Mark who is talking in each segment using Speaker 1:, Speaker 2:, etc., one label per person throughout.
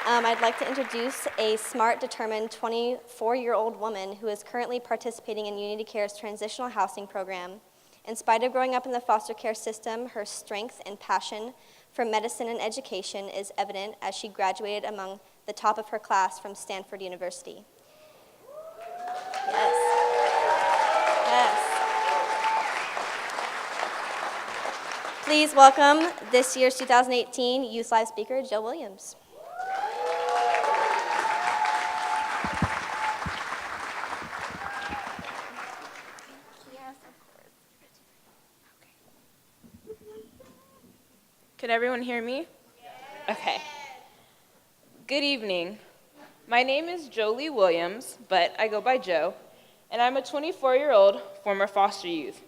Speaker 1: I'd like to introduce a smart, determined 24-year-old woman who is currently participating in Unity Care's Transitional Housing Program. In spite of growing up in the foster care system, her strength and passion for medicine and education is evident as she graduated among the top of her class from Stanford University. Yes. Yes. Please welcome this year's 2018 YouthLive speaker, Joelle Williams.
Speaker 2: Can everyone hear me? Yes. Okay. Good evening. My name is Joelle Williams, but I go by Jo, and I'm a 24-year-old former foster youth.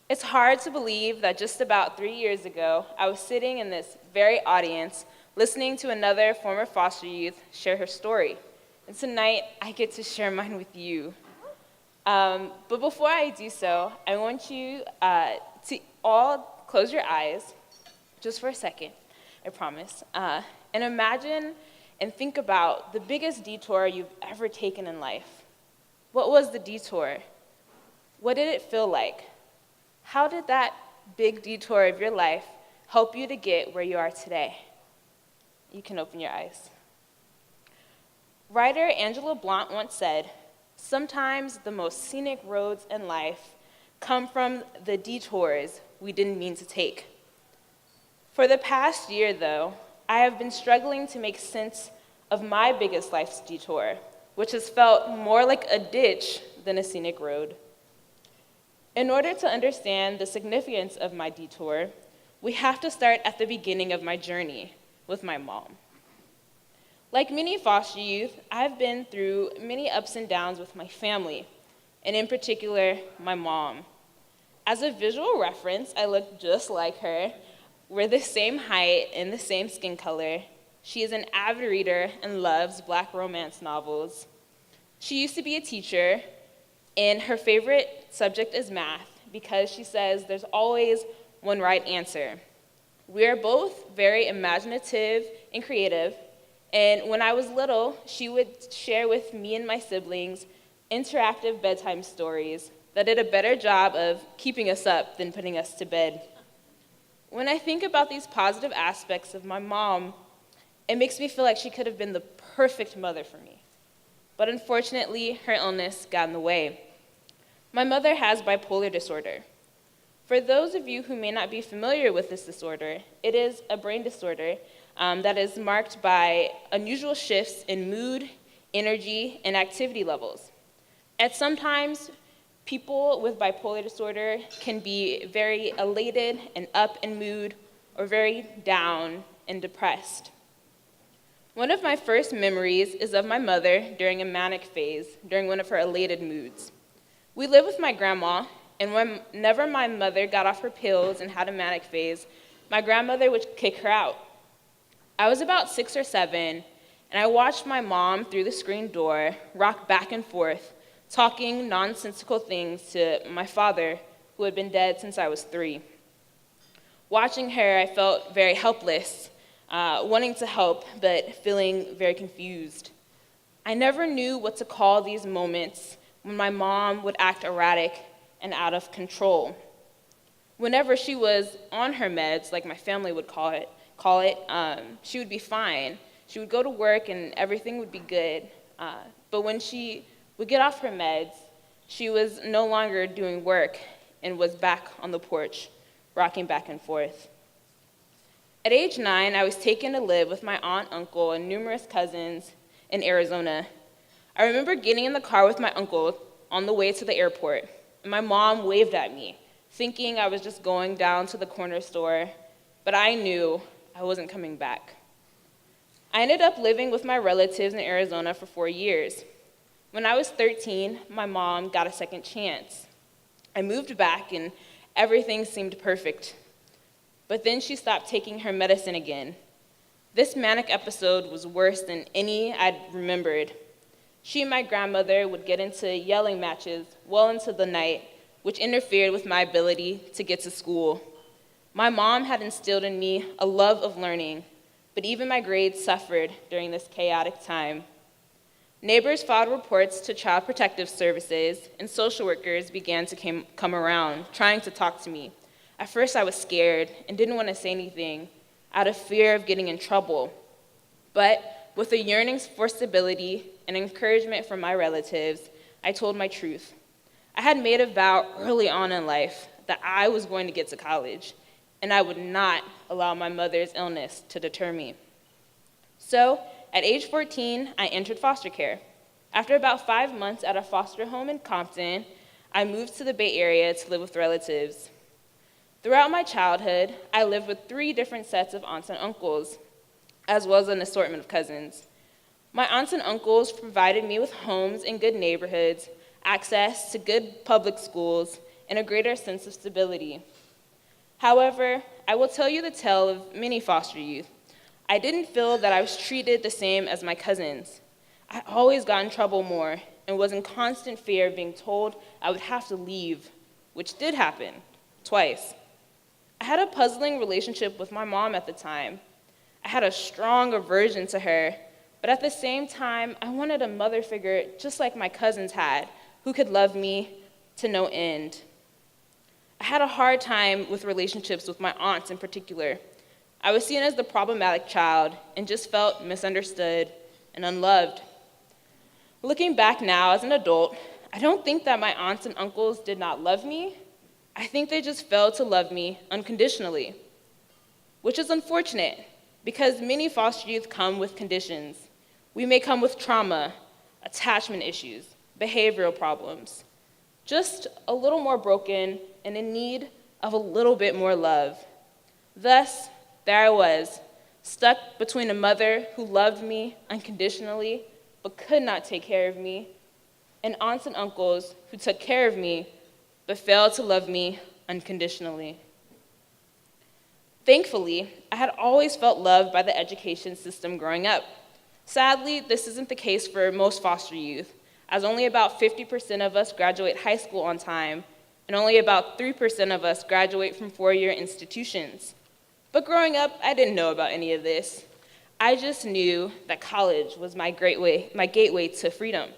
Speaker 2: It's hard to believe that just about 3 years ago, I was sitting in this very audience listening to another former foster youth share her story. And tonight, I get to share mine with you. But before I do so, I want you to all close your eyes just for a second, I promise, and imagine and think about the biggest detour you've ever taken in life. What was the detour? What did it feel like? How did that big detour of your life help you to get where you are today? You can open your eyes. Writer Angela Blunt once said, "Sometimes the most scenic roads in life come from the detours we didn't mean to take." For the past year, though, I have been struggling to make sense of my biggest life's detour, which has felt more like a ditch than a scenic road. In order to understand the significance of my detour, we have to start at the beginning of my journey with my mom. Like many foster youth, I've been through many ups and downs with my family, and in particular, my mom. As a visual reference, I look just like her. We're the same height and the same skin color. She is an avid reader and loves Black romance novels. She used to be a teacher, and her favorite subject is math because she says there's always one right answer. We are both very imaginative and creative, and when I was little, she would share with me and my siblings interactive bedtime stories that did a better job of keeping us up than putting us to bed. When I think about these positive aspects of my mom, it makes me feel like she could have been the perfect mother for me. But unfortunately, her illness got in the way. My mother has bipolar disorder. For those of you who may not be familiar with this disorder, it is a brain disorder that is marked by unusual shifts in mood, energy, and activity levels. At some times, people with bipolar disorder can be very elated and up in mood, or very down and depressed. One of my first memories is of my mother during a manic phase, during one of her elated moods. We lived with my grandma, and whenever my mother got off her pills and had a manic phase, my grandmother would kick her out. I was about 6 or 7, and I watched my mom through the screen door rock back and forth, talking nonsensical things to my father, who had been dead since I was 3. Watching her, I felt very helpless, wanting to help, but feeling very confused. I never knew what to call these moments when my mom would act erratic and out of control. Whenever she was on her meds, like my family would call it, she would be fine. She would go to work and everything would be good. But when she would get off her meds, she was no longer doing work and was back on the porch, rocking back and forth. At age 9, I was taken to live with my aunt, uncle, and numerous cousins in Arizona. I remember getting in the car with my uncle on the way to the airport, and my mom waved at me, thinking I was just going down to the corner store, but I knew I wasn't coming back. I ended up living with my relatives in Arizona for 4 years. When I was 13, my mom got a second chance. I moved back, and everything seemed perfect. But then she stopped taking her medicine again. This manic episode was worse than any I'd remembered. She and my grandmother would get into yelling matches well into the night, which interfered with my ability to get to school. My mom had instilled in me a love of learning, but even my grades suffered during this chaotic time. Neighbors filed reports to Child Protective Services, and social workers began to come around, trying to talk to me. At first, I was scared and didn't want to say anything out of fear of getting in trouble. But with a yearning for stability and encouragement from my relatives, I told my truth. I had made a vow early on in life that I was going to get to college, and I would not allow my mother's illness to deter me. So, at age 14, I entered foster care. After about 5 months at a foster home in Compton, I moved to the Bay Area to live with relatives. Throughout my childhood, I lived with 3 different sets of aunts and uncles, as well as an assortment of cousins. My aunts and uncles provided me with homes in good neighborhoods, access to good public schools, and a greater sense of stability. However, I will tell you the tale of many foster youth. I didn't feel that I was treated the same as my cousins. I always got in trouble more and was in constant fear of being told I would have to leave, which did happen, twice. I had a puzzling relationship with my mom at the time. I had a strong aversion to her, but at the same time, I wanted a mother figure just like my cousins had, who could love me to no end. I had a hard time with relationships with my aunts in particular. I was seen as the problematic child and just felt misunderstood and unloved. Looking back now as an adult, I don't think that my aunts and uncles did not love me. I think they just failed to love me unconditionally, which is unfortunate because many foster youth come with conditions. We may come with trauma, attachment issues, behavioral problems, just a little more broken and in need of a little bit more love. Thus, there I was, stuck between a mother who loved me unconditionally but could not take care of me, and aunts and uncles who took care of me but failed to love me unconditionally. Thankfully, I had always felt loved by the education system growing up. Sadly, this isn't the case for most foster youth, as only about 50% of us graduate high school on time, and only about 3% of us graduate from 4-year institutions. But growing up, I didn't know about any of this. I just knew that college was my gateway to freedom.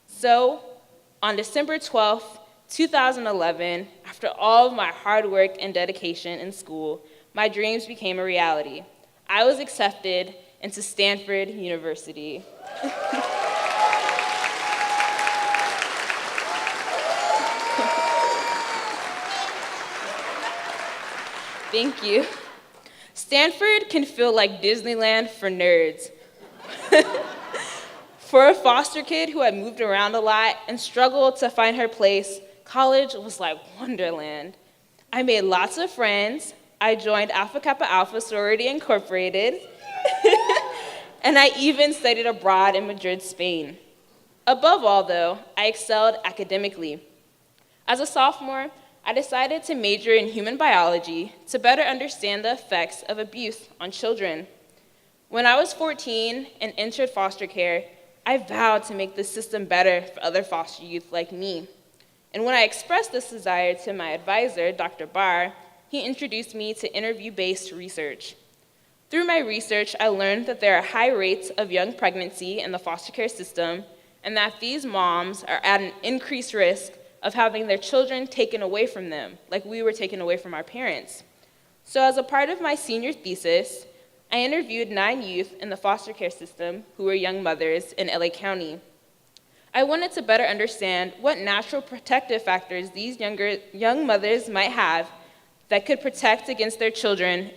Speaker 2: So, on December 12th, 2011, after all of my hard work and dedication in school, my dreams became a reality. I was accepted into Stanford University. Thank you. Stanford can feel like Disneyland for nerds. For a foster kid who had moved around a lot and struggled to find her place, college was like Wonderland. I made lots of friends. I joined Alpha Kappa Alpha Sorority Incorporated. And I even studied abroad in Madrid, Spain. Above all, though, I excelled academically. As a sophomore, I decided to major in human biology to better understand the effects of abuse on children. When I was 14 and entered foster care, I vowed to make the system better for other foster youth like me. And when I expressed this desire to my advisor, Dr. Barr, he introduced me to interview-based research. Through my research, I learned that there are high rates of young pregnancy in the foster care system, and that these moms are at an increased risk of having their children taken away from them, like we were taken away from our parents. So as a part of my senior thesis, I interviewed 9 youth in the foster care system who were young mothers in LA County. I wanted to better understand what natural protective factors these young mothers might have that could protect against their children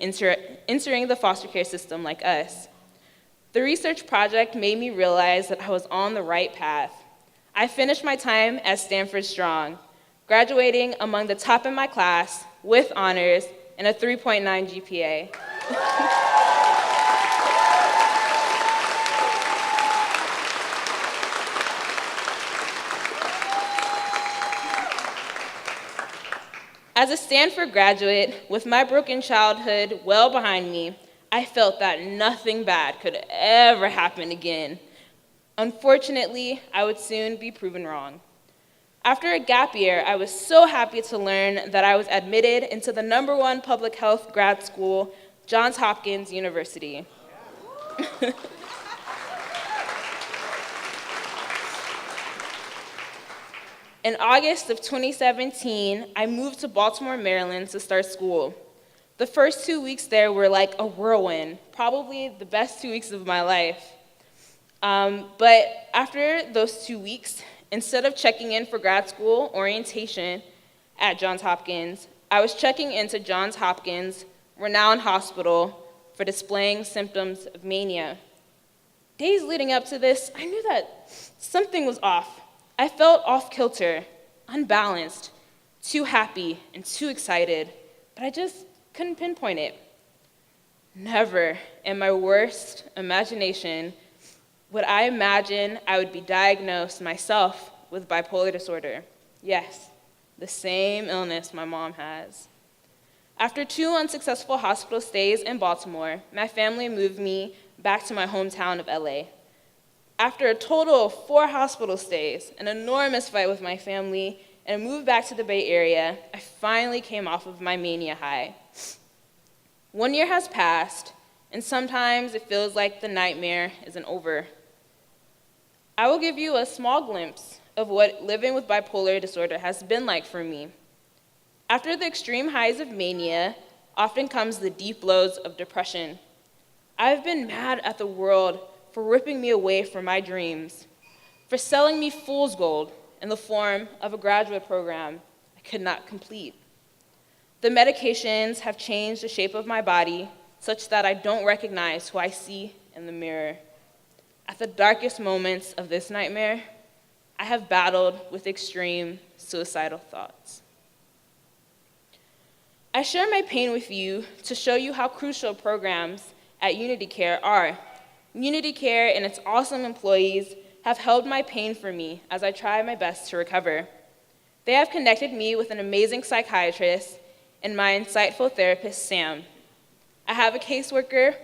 Speaker 2: entering the foster care system like us. The research project made me realize that I was on the right path. I finished my time at Stanford strong, graduating among the top in my class with honors and a 3.9 GPA. As a Stanford graduate, with my broken childhood well behind me, I felt that nothing bad could ever happen again. Unfortunately, I would soon be proven wrong. After a gap year, I was so happy to learn that I was admitted into the #1 public health grad school, Johns Hopkins University. In August of 2017, I moved to Baltimore, Maryland to start school. The first 2 weeks there were like a whirlwind, probably the best 2 weeks of my life. But after those 2 weeks, instead of checking in for grad school orientation at Johns Hopkins, I was checking into Johns Hopkins renowned hospital for displaying symptoms of mania. Days leading up to this, I knew that something was off. I felt off kilter, unbalanced, too happy and too excited, but I just couldn't pinpoint it. Never in my worst imagination would I imagine I would be diagnosed myself with bipolar disorder. Yes, the same illness my mom has. After 2 unsuccessful hospital stays in Baltimore, my family moved me back to my hometown of LA. After a total of 4 hospital stays, an enormous fight with my family, and a move back to the Bay Area, I finally came off of my mania high. 1 year has passed, and sometimes it feels like the nightmare isn't over. I will give you a small glimpse of what living with bipolar disorder has been like for me. After the extreme highs of mania, often comes the deep lows of depression. I've been mad at the world for ripping me away from my dreams, for selling me fool's gold in the form of a graduate program I could not complete. The medications have changed the shape of my body such that I don't recognize who I see in the mirror. At the darkest moments of this nightmare, I have battled with extreme suicidal thoughts. I share my pain with you to show you how crucial programs at Unity Care are. Unity Care and its awesome employees have held my pain for me as I try my best to recover. They have connected me with an amazing psychiatrist and my insightful therapist, Sam. I have a caseworker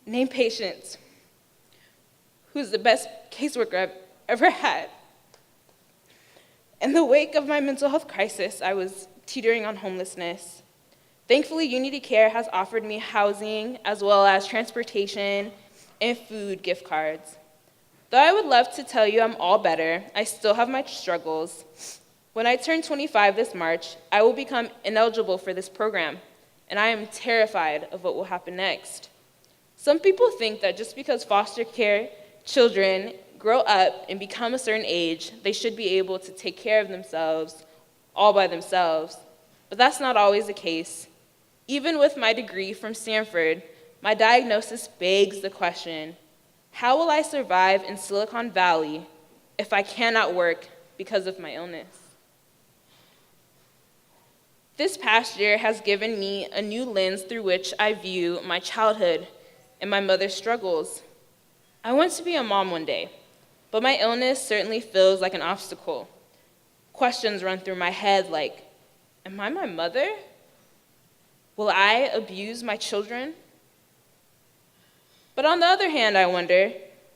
Speaker 2: named Patience, who's the best caseworker I've ever had. In the wake of my mental health crisis, I was teetering on homelessness. Thankfully, Unity Care has offered me housing as well as transportation and food gift cards. Though I would love to tell you I'm all better, I still have my struggles. When I turn 25 this March, I will become ineligible for this program, and I am terrified of what will happen next. Some people think that just because foster care children grow up and become a certain age, they should be able to take care of themselves all by themselves. But that's not always the case. Even with my degree from Stanford, my diagnosis begs the question, how will I survive in Silicon Valley if I cannot work because of my illness? This past year has given me a new lens through which I view my childhood and my mother's struggles. I want to be a mom one day, but my illness certainly feels like an obstacle. Questions run through my head like, am I my mother? Will I abuse my children? But on the other hand, I wonder,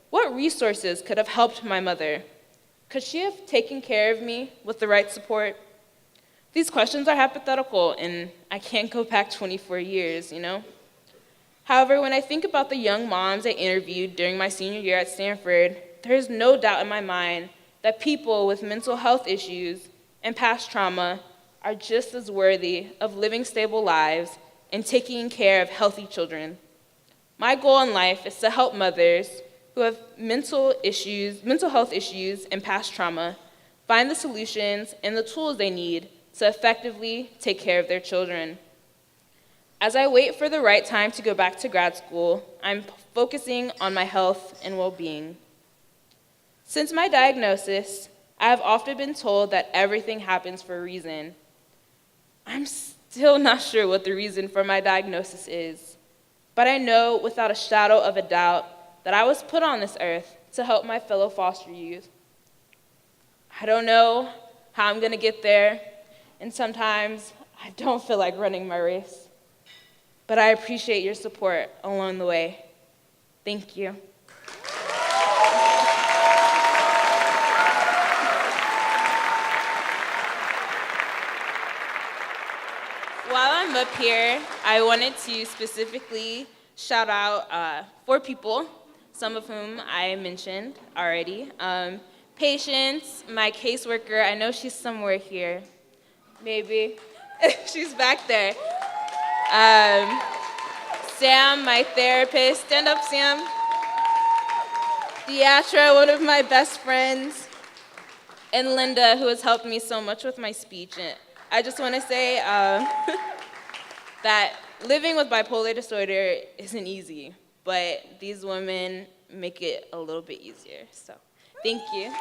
Speaker 2: what resources could have helped my mother? Could she have taken care of me with the right support? These questions are hypothetical, and I can't go back 24 years, you know? However, when I think about the young moms I interviewed during my senior year at Stanford, there is no doubt in my mind that people with mental health issues and past trauma are just as worthy of living stable lives and taking care of healthy children. My goal in life is to help mothers who have mental health issues, and past trauma find the solutions and the tools they need to effectively take care of their children. As I wait for the right time to go back to grad school, I'm focusing on my health and well-being. Since my diagnosis, I have often been told that everything happens for a reason. I'm still not sure what the reason for my diagnosis is, but I know without a shadow of a doubt that I was put on this earth to help my fellow foster youth. I don't know how I'm going to get there, and sometimes I don't feel like running my race. But I appreciate your support along the way. Thank you. While I'm up here, I wanted to specifically shout out 4 people, some of whom I mentioned already. Patience, my caseworker, I know she's somewhere here, maybe. She's back there. Sam, my therapist, stand up, Sam. Deatra, one of my best friends, and Linda, who has helped me so much with my speech. And I just want to say that living with bipolar disorder isn't easy, but these women make it a little bit easier. So, thank you.